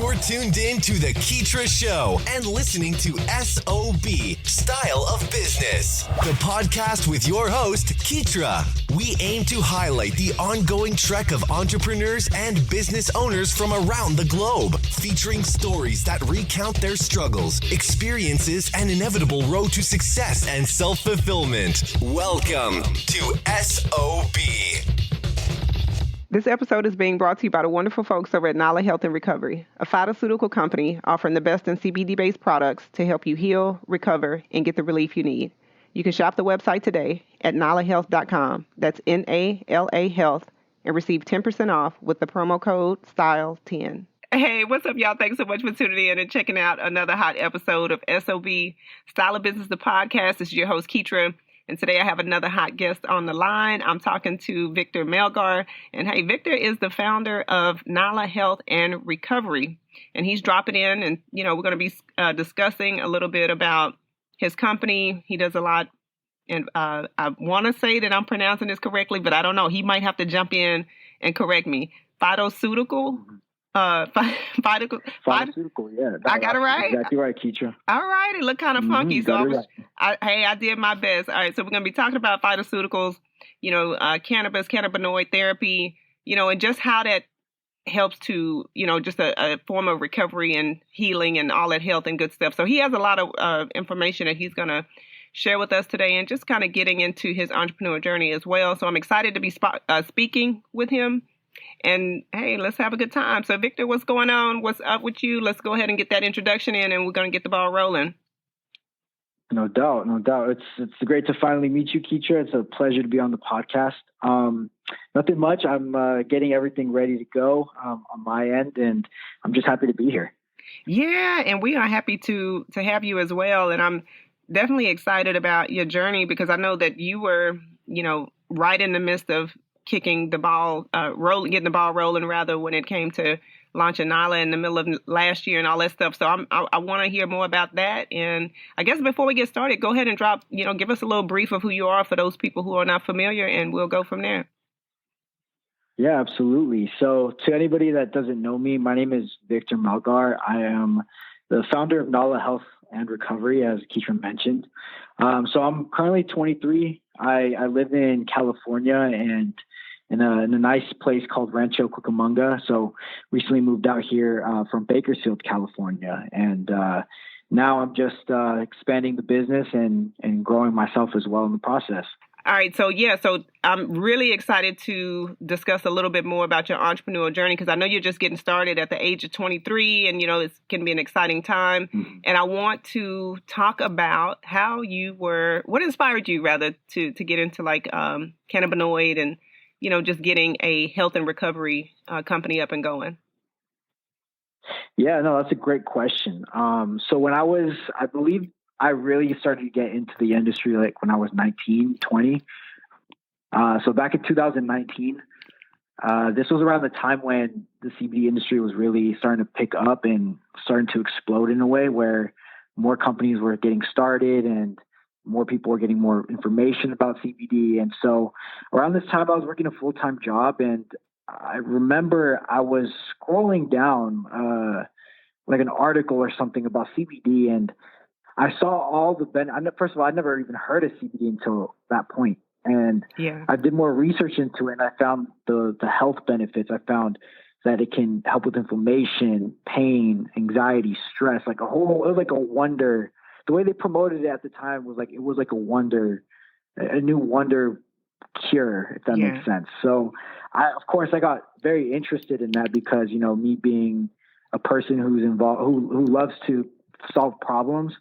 You're tuned in to The Keetria Show and listening to SOB, Style of Business, the podcast with your host, Keetria. We aim to highlight the ongoing trek of entrepreneurs and business owners from around the globe, featuring stories that recount their struggles, experiences, and inevitable road to success and self-fulfillment. Welcome to SOB. This episode is being brought to you by the wonderful folks over at Nala Health and Recovery, a phytoceutical company offering the best in CBD-based products to help you heal, recover, and get the relief you need. You can shop the website today at nalahealth.com. That's N-A-L-A Health, and receive 10% off with the promo code STYLE10. Hey, what's up, y'all? Thanks so much for tuning in and checking out another hot episode of SOB, Style of Business, the podcast. This is your host, Keetria. And today I have another hot guest on the line. I'm talking to Victor Melgar. And hey, Victor is the founder of Nala Health and Recovery. And he's dropping in and, we're going to be discussing a little bit about his company. He does a lot. And I want to say that I'm pronouncing this correctly, but I don't know. He might have to jump in and correct me. Phytoceutical? Phytoceutical, yeah. I got it right? Exactly right, Keetria. All right. It looked kind of funky. I did my best. All right. So we're going to be talking about phytoceuticals, cannabis, cannabinoid therapy, and just how that helps to, just a form of recovery and healing and all that health and good stuff. So he has a lot of information that he's going to share with us today and just kind of getting into his entrepreneurial journey as well. So I'm excited to be speaking with him. And hey, let's have a good time. So Victor, what's going on? What's up with you? Let's go ahead and get that introduction in and we're going to get the ball rolling. No doubt. It's great to finally meet you, Keetria. It's a pleasure to be on the podcast. Nothing much. I'm getting everything ready to go on my end, and I'm just happy to be here. Yeah, and we are happy to have you as well. And I'm definitely excited about your journey because I know that you were, right in the midst of getting the ball rolling rather when it came to launching Nala in the middle of last year and all that stuff. So I want to hear more about that. And I guess before we get started, go ahead and give us a little brief of who you are for those people who are not familiar, and we'll go from there. Yeah, absolutely. So to anybody that doesn't know me, my name is Victor Melgar. I am the founder of Nala Health and Recovery, as Keetria mentioned. So I'm currently 23. I live in California and in a nice place called Rancho Cucamonga. So recently moved out here from Bakersfield, California. And now I'm just expanding the business and growing myself as well in the process. All right. So I'm really excited to discuss a little bit more about your entrepreneurial journey because I know you're just getting started at the age of 23 and, it can be an exciting time. Mm-hmm. And I want to talk about what inspired you rather to get into cannabinoid and, just getting a health and recovery company up and going. Yeah, no, that's a great question. So when I believe I really started to get into the industry when I was 19, 20. So back in 2019, this was around the time when the CBD industry was really starting to pick up and starting to explode in a way where more companies were getting started and more people were getting more information about CBD. And so around this time, I was working a full-time job, and I remember I was scrolling down an article or something about CBD, and I saw all the first of all, I'd never even heard of CBD until that point. And I did more research into it, and I found the health benefits. I found that it can help with inflammation, pain, anxiety, stress, it was like a wonder. The way they promoted it at the time was it was like a wonder, a new wonder cure, if that makes sense. So I got very interested in that because, me being a person who's involved, who loves to solve problems,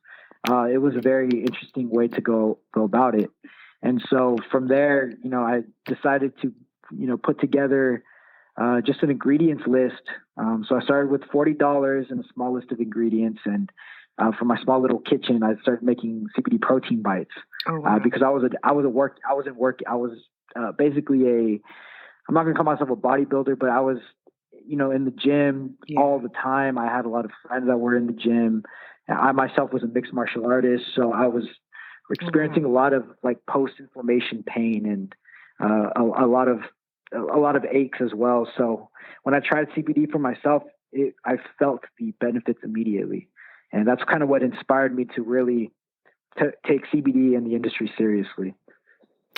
it was a very interesting way to go about it. And so from there, I decided to, put together just an ingredients list. So I started with $40 and a small list of ingredients. And for my small little kitchen, I started making CBD protein bites. Oh, wow. Because I was basically I'm not going to call myself a bodybuilder, but I was, in the gym all the time. I had a lot of friends that were in the gym. I myself was a mixed martial artist, so I was experiencing a lot of post-inflammation pain and a lot of a lot of aches as well. So when I tried CBD for myself, I felt the benefits immediately. And that's kind of what inspired me to really take CBD and the industry seriously.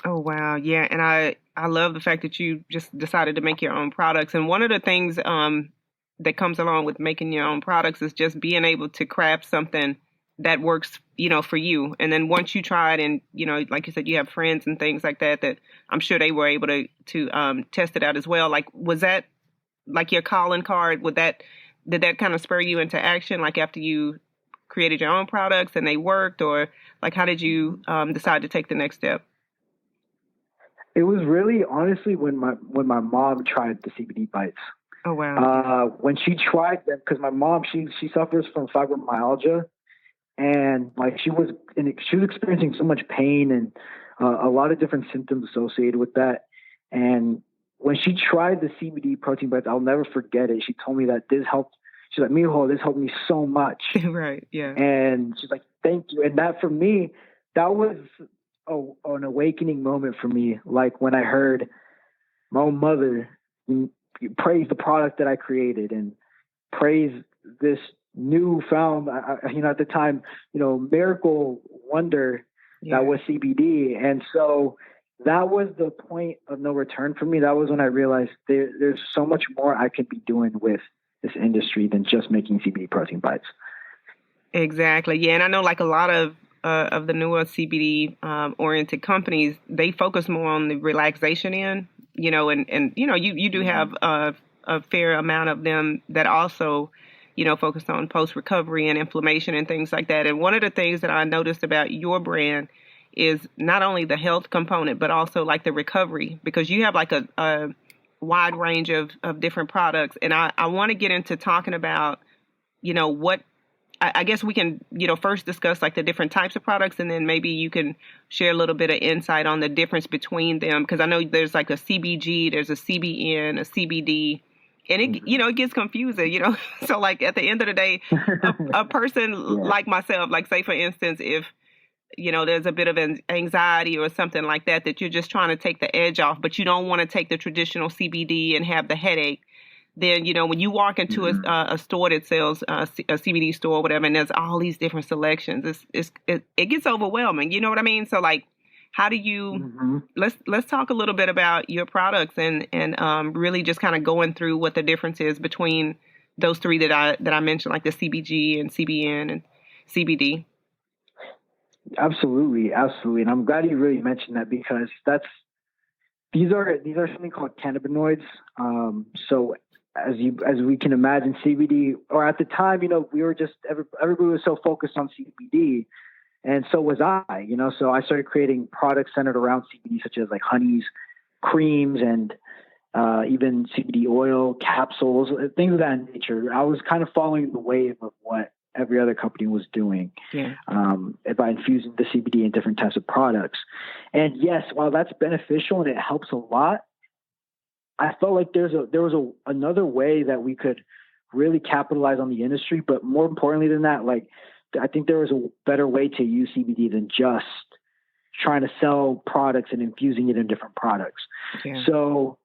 Oh, wow. Yeah. And I love the fact that you just decided to make your own products. And one of the things that comes along with making your own products is just being able to craft something that works, for you. And then once you try it and, like you said, you have friends and things like that, that I'm sure they were able to test it out as well. Like, was that like your calling card? Did that kind of spur you into action? Like after you created your own products and they worked, or like, how did you decide to take the next step? It was really honestly when my mom tried the CBD bites. Oh wow! When she tried them, because my mom she suffers from fibromyalgia, and like she was experiencing so much pain and a lot of different symptoms associated with that. And when she tried the CBD protein bites, I'll never forget it. She told me that this helped. She's like, "Mijo, this helped me so much." Right. Yeah. And she's like, "Thank you." And that for me, that was an awakening moment for me. Like when I heard my own mother praise the product that I created and praise this newfound, at the time, miracle wonder that was CBD. And so that was the point of no return for me. That was when I realized there's so much more I could be doing with this industry than just making CBD protein bites. Exactly. Yeah. And I know like a lot of the newer CBD oriented companies, they focus more on the relaxation end, and you do have a fair amount of them that also, focus on post recovery and inflammation and things like that. And one of the things that I noticed about your brand is not only the health component, but also like the recovery, because you have like a wide range of different products. And I want to get into talking about, what I guess we can, first discuss like the different types of products, and then maybe you can share a little bit of insight on the difference between them. Because I know there's like a CBG, there's a CBN, a CBD, and it gets confusing, So like at the end of the day, a person like myself, like say for instance, if there's a bit of an anxiety or something like that you're just trying to take the edge off, but you don't want to take the traditional CBD and have the headache. Then, when you walk into a store that sells a CBD store or whatever, and there's all these different selections, it gets overwhelming. You know what I mean? So like, how do you, let's talk a little bit about your products and really just kind of going through what the difference is between those three that I mentioned, like the CBG and CBN and CBD. Absolutely. And I'm glad you really mentioned that, because these are something called cannabinoids. So as we can imagine, CBD, or at the time, we were just, everybody was so focused on CBD, and so was I, so I started creating products centered around CBD, such as like honeys, creams, and even CBD oil, capsules, things of that nature. I was kind of following the wave of what every other company was doing by infusing the CBD in different types of products. And yes, while that's beneficial and it helps a lot, I felt like there was another way that we could really capitalize on the industry. But more importantly than that, like I think there was a better way to use CBD than just trying to sell products and infusing it in different products. Yeah. So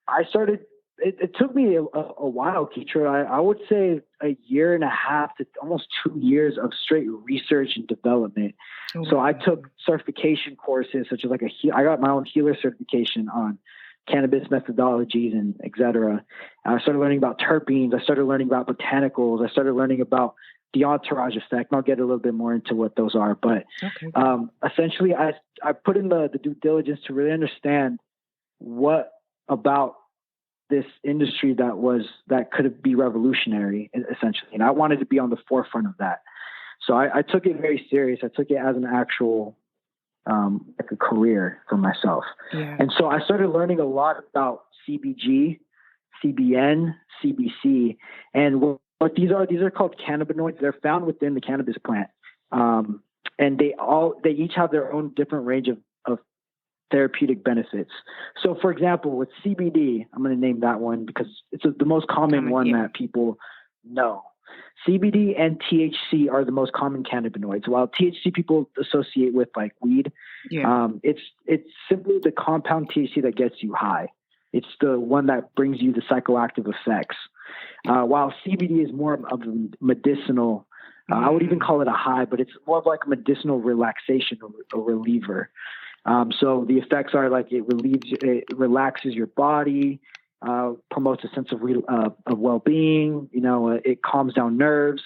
I started. It took me a while, Keetria. I would say a year and a half to almost 2 years of straight research and development. Oh, so I took certification courses such as I got my own healer certification on cannabis methodologies and et cetera. I started learning about terpenes. I started learning about botanicals. I started learning about the entourage effect. And I'll get a little bit more into what those are. But essentially, I put in the due diligence to really understand what about this industry that could be revolutionary, essentially. And I wanted to be on the forefront of that. So I took it very serious. I took it as an actual like a career for myself. Yeah. And so I started learning a lot about CBG, CBN, CBC, and what these are called cannabinoids. They're found within the cannabis plant. And they each have their own different range of therapeutic benefits. So for example, with CBD, I'm going to name that one because it's the most common one that people know. CBD and THC are the most common cannabinoids. While THC people associate with like weed, it's simply the compound THC that gets you high. It's the one that brings you the psychoactive effects. While CBD is more of a medicinal, I would even call it a high, but it's more of like a medicinal relaxation or a reliever. So the effects are like it relaxes your body, promotes a sense of well-being. It calms down nerves,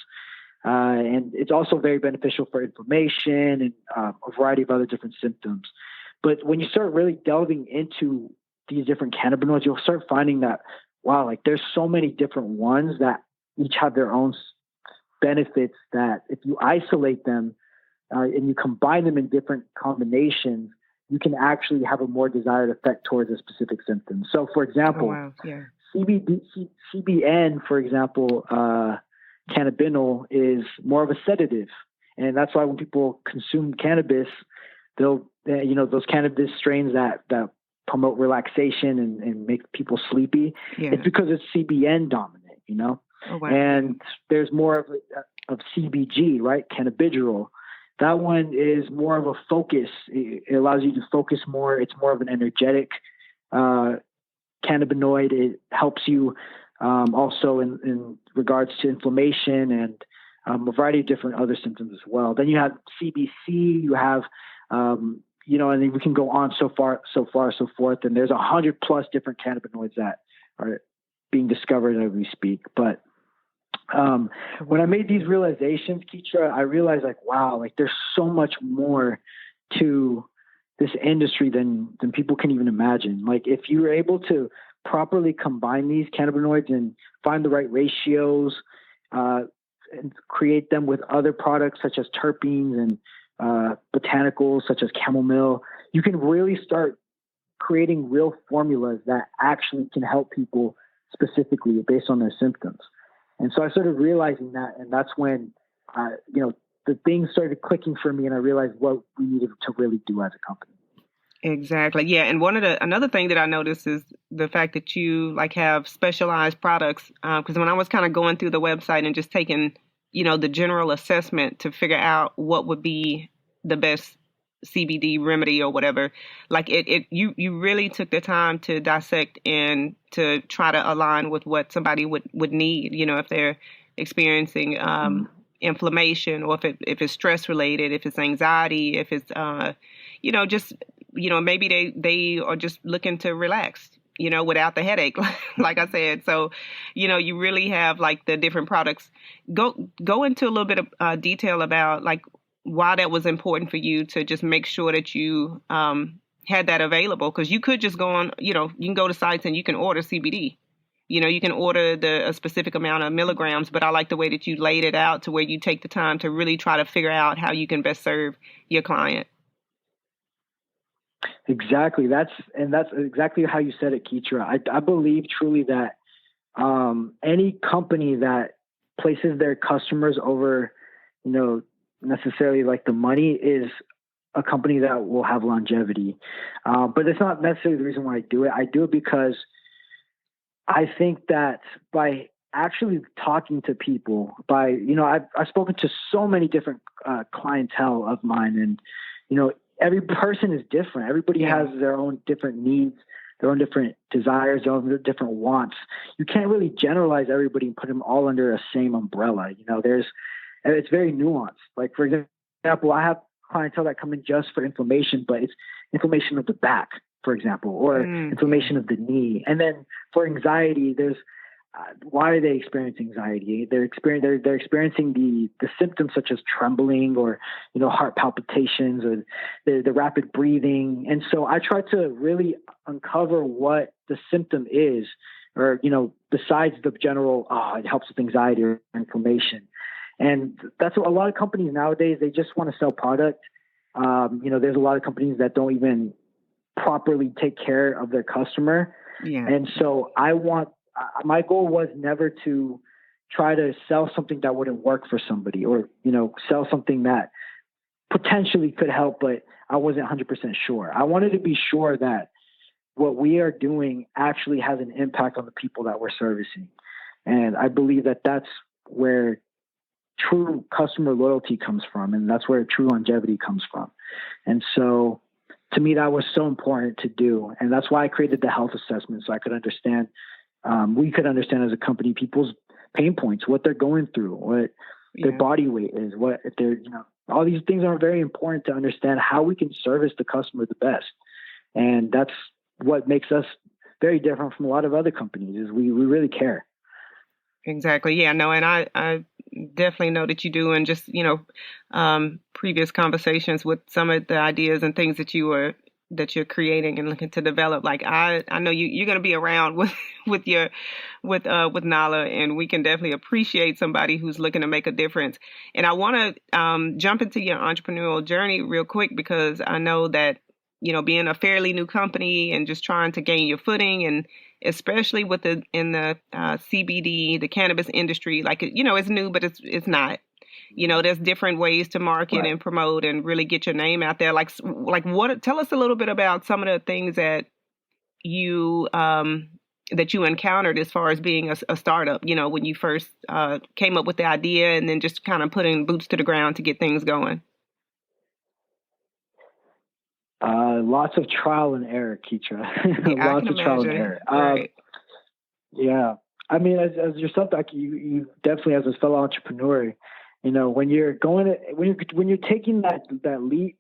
and it's also very beneficial for inflammation and a variety of other different symptoms. But when you start really delving into these different cannabinoids, you'll start finding that, wow, like there's so many different ones that each have their own benefits that if you isolate them and you combine them in different combinations, you can actually have a more desired effect towards a specific symptom. So, for example, CBN, for example, cannabinol is more of a sedative. And that's why when people consume cannabis, those cannabis strains that promote relaxation and make people sleepy, it's because it's CBN dominant, Oh, wow. And there's more of CBG, right? Cannabidiol. That one is more of a focus. It allows you to focus more. It's more of an energetic cannabinoid. It helps you also in regards to inflammation and a variety of different other symptoms as well. Then you have CBC. You have and then we can go on so forth. And there's 100+ different cannabinoids that are being discovered as we speak. But when I made these realizations, Keetria, I realized like, wow, like there's so much more to this industry than people can even imagine. Like if you were able to properly combine these cannabinoids and find the right ratios, and create them with other products such as terpenes and botanicals such as chamomile, you can really start creating real formulas that actually can help people specifically based on their symptoms. And so I started realizing that, and that's when, the things started clicking for me, and I realized what we needed to really do as a company. Exactly. Yeah. And another thing that I noticed is the fact that you have specialized products. Because when I was kind of going through the website and just taking, the general assessment to figure out what would be the best CBD remedy or whatever, you really took the time to dissect and to try to align with what somebody would need, if they're experiencing inflammation, or if it's stress related, if it's anxiety, if it's maybe they are just looking to relax, without the headache, like I said. So, you really have the different products. Go into a little bit of detail about why that was important for you to just make sure that you had that available, because you could just go on, you can go to sites and you can order CBD. You can order a specific amount of milligrams, but I like the way that you laid it out to where you take the time to really try to figure out how you can best serve your client. Exactly. That's exactly how you said it, Keetria. I believe truly that any company that places their customers over, necessarily the money is a company that will have longevity. But it's not necessarily the reason why I do it. I do it because I think that by actually talking to people, I've spoken to so many different clientele of mine, and, every person is different. Everybody has their own different needs, their own different desires, their own different wants. You can't really generalize everybody and put them all under a same umbrella. It's very nuanced. Like, for example, I have clientele that come in just for inflammation, but it's inflammation of the back, for example, or inflammation of the knee. And then for anxiety, there's why are they experiencing anxiety? They're experiencing the symptoms such as trembling or, heart palpitations or the rapid breathing. And so I try to really uncover what the symptom is, or, besides the general, it helps with anxiety or inflammation. And that's what a lot of companies nowadays, they just want to sell product. There's a lot of companies that don't even properly take care of their customer. Yeah. And so my goal was never to try to sell something that wouldn't work for somebody, or, sell something that potentially could help, but I wasn't 100% sure. I wanted to be sure that what we are doing actually has an impact on the people that we're servicing. And I believe that that's where true customer loyalty comes from. And that's where true longevity comes from. And so to me, that was so important to do. And that's why I created the health assessment, so I could understand, we could understand as a company, people's pain points, what they're going through, what their body weight is, what if they're, all these things are very important to understand how we can service the customer the best. And that's what makes us very different from a lot of other companies, is we really care. Exactly. Yeah, no, and I definitely know that you do. And just, previous conversations with some of the ideas and things that you're creating and looking to develop. Like I know you're going to be around with Nala, and we can definitely appreciate somebody who's looking to make a difference. And I want to jump into your entrepreneurial journey real quick, because I know that, being a fairly new company and just trying to gain your footing, and especially in the CBD, the cannabis industry, like, it's new, but it's not. There's different ways to market and promote and really get your name out there. Like what? Tell us a little bit about some of the things that you encountered as far as being a startup. When you first came up with the idea, and then just kind of putting boots to the ground to get things going. Lots of trial and error, Keetria. Yeah, Lots of trial and error. Right. Yeah. I mean, as yourself, like you definitely, as a fellow entrepreneur, when you're taking that leap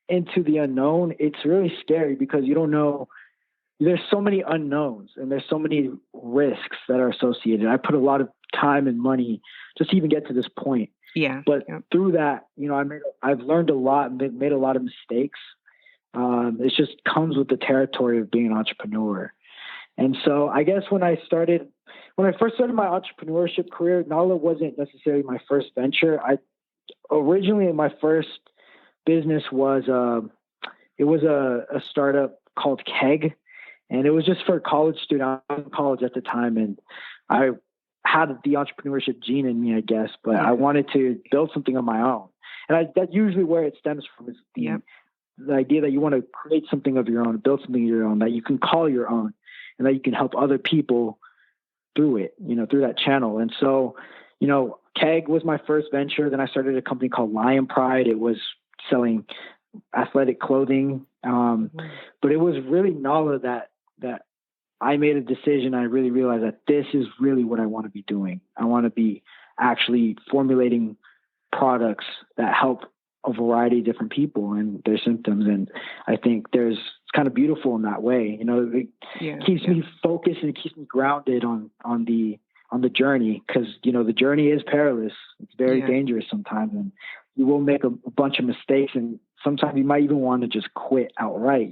into the unknown, it's really scary, because you don't know. There's so many unknowns, and there's so many risks that are associated. I put a lot of time and money just to even get to this point. Yeah. But through that, I've learned a lot, made a lot of mistakes. It just comes with the territory of being an entrepreneur. And so I guess when I first started my entrepreneurship career, Nala wasn't necessarily my first venture. Originally my first business was a startup called Keg, and it was just for college students. I was in college at the time, and I had the entrepreneurship gene in me, I guess, but I wanted to build something on my own. And that's usually where it stems from, is the idea that you want to create something of your own, build something of your own that you can call your own, and that you can help other people through it, through that channel. And so, Keg was my first venture. Then I started a company called Lion Pride. It was selling athletic clothing. But it was really Nala that I made a decision. I really realized that this is really what I want to be doing. I want to be actually formulating products that help a variety of different people and their symptoms. And I think it's kind of beautiful in that way. It keeps me focused, and it keeps me grounded on the journey, because, the journey is perilous. It's very dangerous sometimes, and you will make a bunch of mistakes, and sometimes you might even want to just quit outright,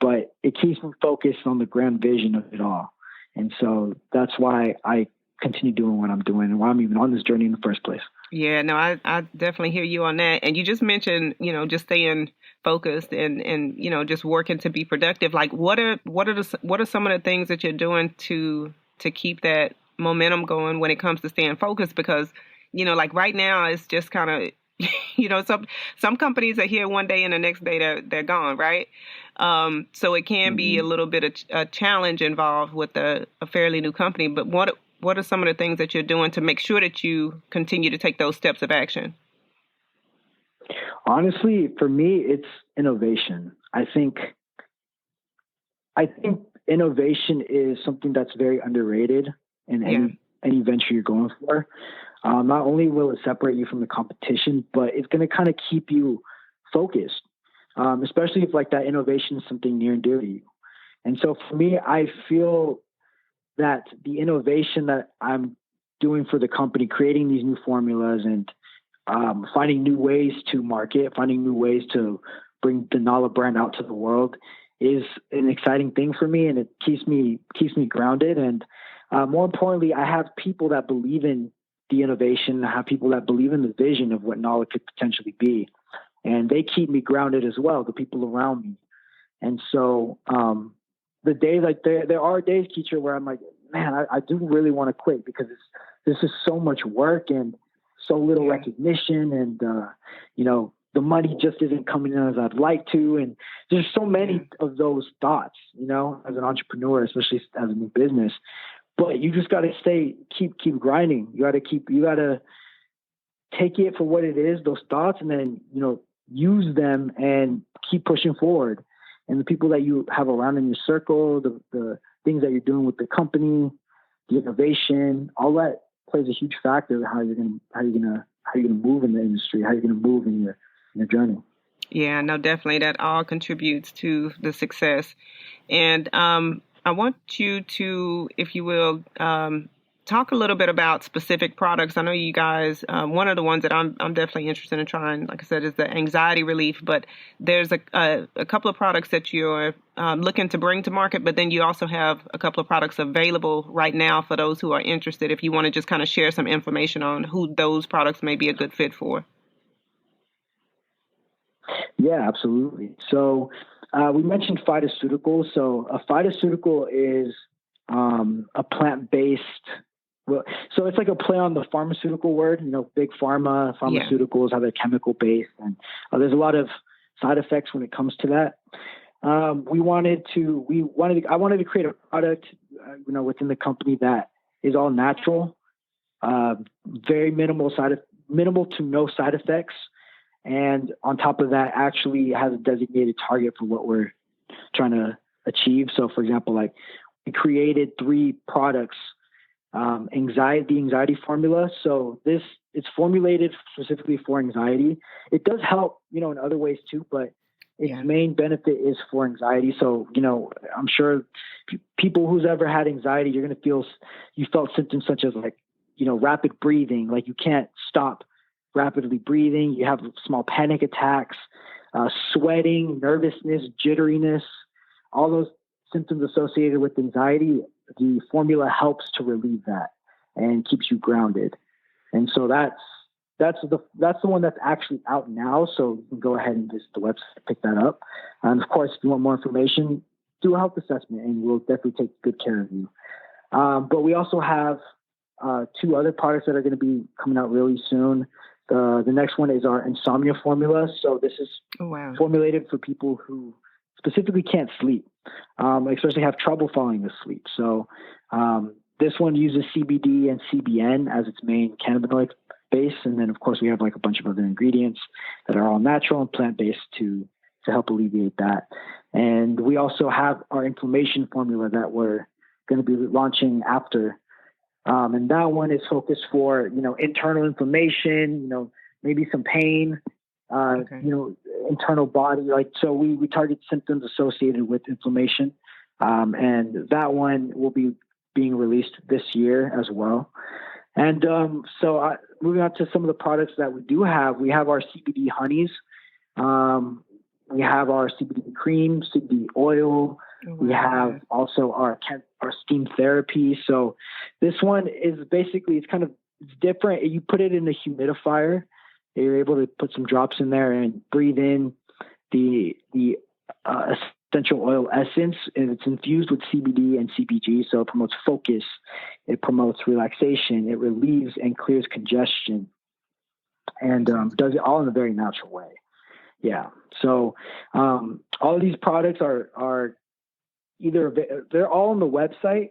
but it keeps me focused on the grand vision of it all. And so that's why I continue doing what I'm doing, and why I'm even on this journey in the first place. Yeah, no, I definitely hear you on that. And you just mentioned, just staying focused and just working to be productive. Like, what are some of the things that you're doing to keep that momentum going when it comes to staying focused? Because, like right now, it's just kind of, some companies are here one day and the next day they're gone, right? So it can be a little bit of a challenge involved with a fairly new company. But what are some of the things that you're doing to make sure that you continue to take those steps of action? Honestly, for me, it's innovation. I think innovation is something that's very underrated in any venture you're going for. Not only will it separate you from the competition, but it's going to kind of keep you focused, especially if like that innovation is something near and dear to you. And so for me, I feel that the innovation that I'm doing for the company, creating these new formulas and finding new ways to market, finding new ways to bring the Nala brand out to the world, is an exciting thing for me, and it keeps me grounded. And more importantly, I have people that believe in the innovation. I have people that believe in the vision of what Nala could potentially be, and they keep me grounded as well, the people around me. And so the days, like there are days, Keetria, where I'm like, man, I do really want to quit, because this is so much work and so little recognition, and the money just isn't coming in as I'd like to. And there's so many of those thoughts, as an entrepreneur, especially as a new business. But you just got to keep grinding. You got to take it for what it is, those thoughts, and then, use them and keep pushing forward. And the people that you have around in your circle, the things that you're doing with the company, the innovation, all that plays a huge factor in how you're gonna move in the industry, how you're gonna move in your journey. Yeah, no, definitely. That all contributes to the success. And I want you to, if you will, talk a little bit about specific products. I know you guys, one of the ones that I'm definitely interested in trying, like I said, is the anxiety relief. But there's a couple of products that you're looking to bring to market, but then you also have a couple of products available right now for those who are interested. If you want to just kind of share some information on who those products may be a good fit for. Yeah, absolutely. So we mentioned phytoceuticals. So a phytoceutical is a plant-based. Well, so it's like a play on the pharmaceutical word. Big pharma, pharmaceuticals, how they're chemical-based, and there's a lot of side effects when it comes to that. I wanted to create a product, within the company that is all natural, very minimal to no side effects. And on top of that, actually has a designated target for what we're trying to achieve. So, for example, like we created 3 products, the anxiety formula. So it's formulated specifically for anxiety. It does help, in other ways too, but its main benefit is for anxiety. So, I'm sure people who's ever had anxiety, you felt symptoms such as like, rapid breathing, like you can't stop rapidly breathing, you have small panic attacks, sweating, nervousness, jitteriness, all those symptoms associated with anxiety. The formula helps to relieve that and keeps you grounded. And so that's the one that's actually out now. So you can go ahead and visit the website, pick that up. And of course, if you want more information, do a health assessment and we'll definitely take good care of you. But we also have 2 other products that are going to be coming out really soon. The next one is our insomnia formula. So this is formulated for people who specifically can't sleep, especially have trouble falling asleep. So this one uses CBD and CBN as its main cannabinoid base. And then, of course, we have like a bunch of other ingredients that are all natural and plant-based to help alleviate that. And we also have our inflammation formula that we're going to be launching after. And that one is focused for, internal inflammation, maybe some pain, internal body. So we target symptoms associated with inflammation. And that one will be being released this year as well. And moving on to some of the products that we do have, we have our CBD honeys. We have our CBD cream, CBD oil. We have also our steam therapy. So this one is basically, it's different. You put it in a humidifier. You're able to put some drops in there and breathe in the essential oil essence, and it's infused with CBD and CBG. So it promotes focus. It promotes relaxation. It relieves and clears congestion, and does it all in a very natural way. Yeah. So all of these products are they're all on the website.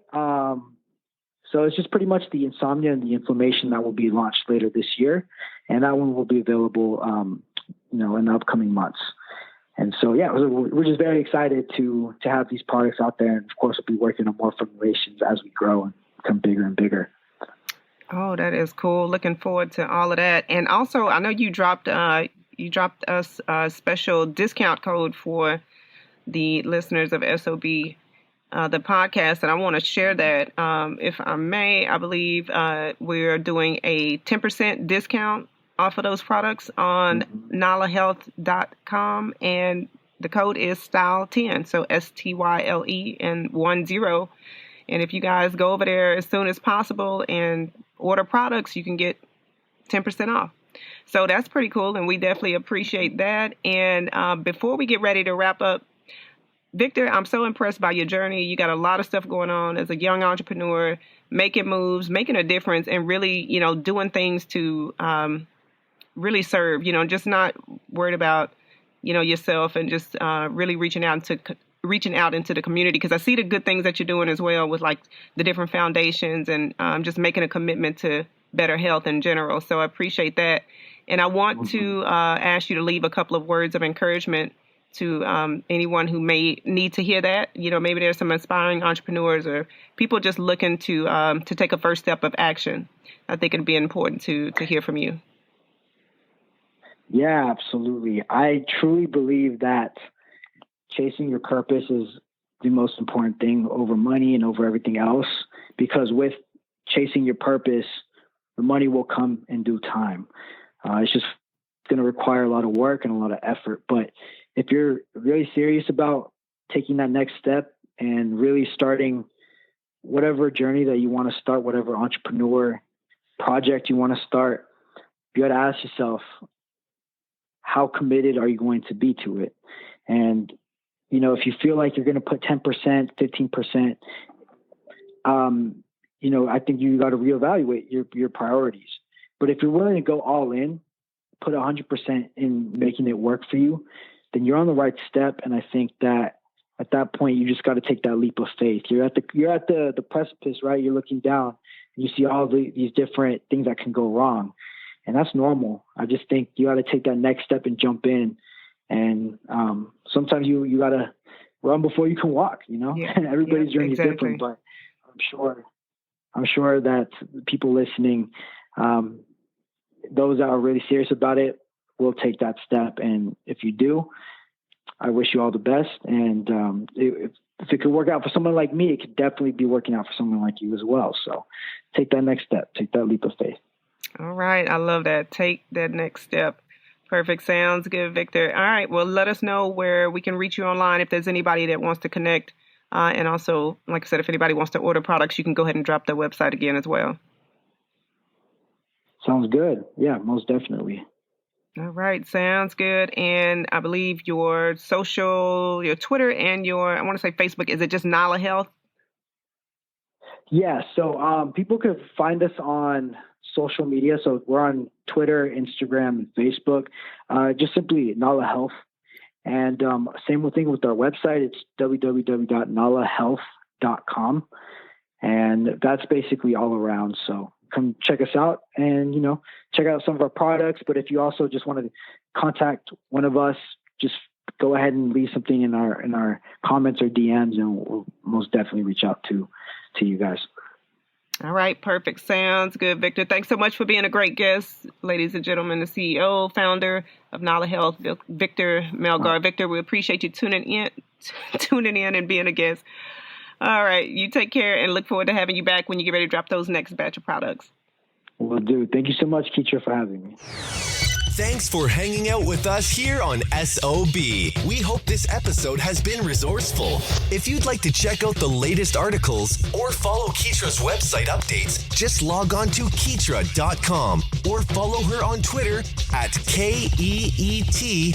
So it's just pretty much the insomnia and the inflammation that will be launched later this year. And that one will be available, in the upcoming months. And so, we're just very excited to have these products out there. And of course, we'll be working on more formulations as we grow and become bigger and bigger. Oh, that is cool. Looking forward to all of that. And also, I know you dropped us a special discount code for the listeners of SOB, the podcast, and I want to share that. If I may, I believe we're doing a 10% discount off of those products on nalahealth.com, and the code is STYLE10, so STYLE and 10. And if you guys go over there as soon as possible and order products, you can get 10% off. So that's pretty cool, and we definitely appreciate that. And before we get ready to wrap up, Victor, I'm so impressed by your journey. You got a lot of stuff going on as a young entrepreneur, making moves, making a difference, and really, doing things to really serve, just not worried about, yourself, and just really reaching out into the community. Because I see the good things that you're doing as well with like the different foundations and just making a commitment to better health in general. So I appreciate that. And I want to ask you to leave a couple of words of encouragement to anyone who may need to hear that. Maybe there's some aspiring entrepreneurs or people just looking to take a first step of action. I think it'd be important to hear from you. Yeah, absolutely. I truly believe that chasing your purpose is the most important thing over money and over everything else, because with chasing your purpose, the money will come in due time. It's just going to require a lot of work and a lot of effort. But if you're really serious about taking that next step and really starting whatever journey that you want to start, whatever entrepreneur project you want to start, you got to ask yourself, how committed are you going to be to it? And, if you feel like you're going to put 10%, 15%, I think you got to reevaluate your priorities. But if you're willing to go all in, put 100% in making it work for you, then you're on the right step. And I think that at that point, you just got to take that leap of faith. You're at the precipice, right? You're looking down and you see all these different things that can go wrong. And that's normal. I just think you got to take that next step and jump in. And sometimes you got to run before you can walk, Yeah, everybody's journey exactly. is different, but I'm sure that people listening, those that are really serious about it will take that step. And if you do, I wish you all the best. And if it could work out for someone like me, it could definitely be working out for someone like you as well. So take that next step, take that leap of faith. All right. I love that. Take that next step. Perfect. Sounds good, Victor. All right. Well, let us know where we can reach you online if there's anybody that wants to connect. And also, like I said, if anybody wants to order products, you can go ahead and drop their website again as well. Sounds good. Yeah, most definitely. All right. Sounds good. And I believe your social, your Twitter and I want to say Facebook, is it just Nala Health? Yeah. So people could find us on social media. So we're on Twitter, Instagram, and Facebook, just simply Nala Health. And same thing with our website. It's www.nalahealth.com. And that's basically all around. So come check us out and, check out some of our products. But if you also just want to contact one of us, just go ahead and leave something in our comments or DMs, and we'll most definitely reach out to you guys. All right. Perfect. Sounds good, Victor. Thanks so much for being a great guest, ladies and gentlemen, the CEO, founder of Nala Health, Victor Melgar. Victor, we appreciate you tuning in and being a guest. All right. You take care and look forward to having you back when you get ready to drop those next batch of products. Will do. Thank you so much, Keetria, for having me. Thanks for hanging out with us here on SOB. We hope this episode has been resourceful. If you'd like to check out the latest articles or follow Keetria's website updates, just log on to Keetria.com or follow her on Twitter at KEETRIA.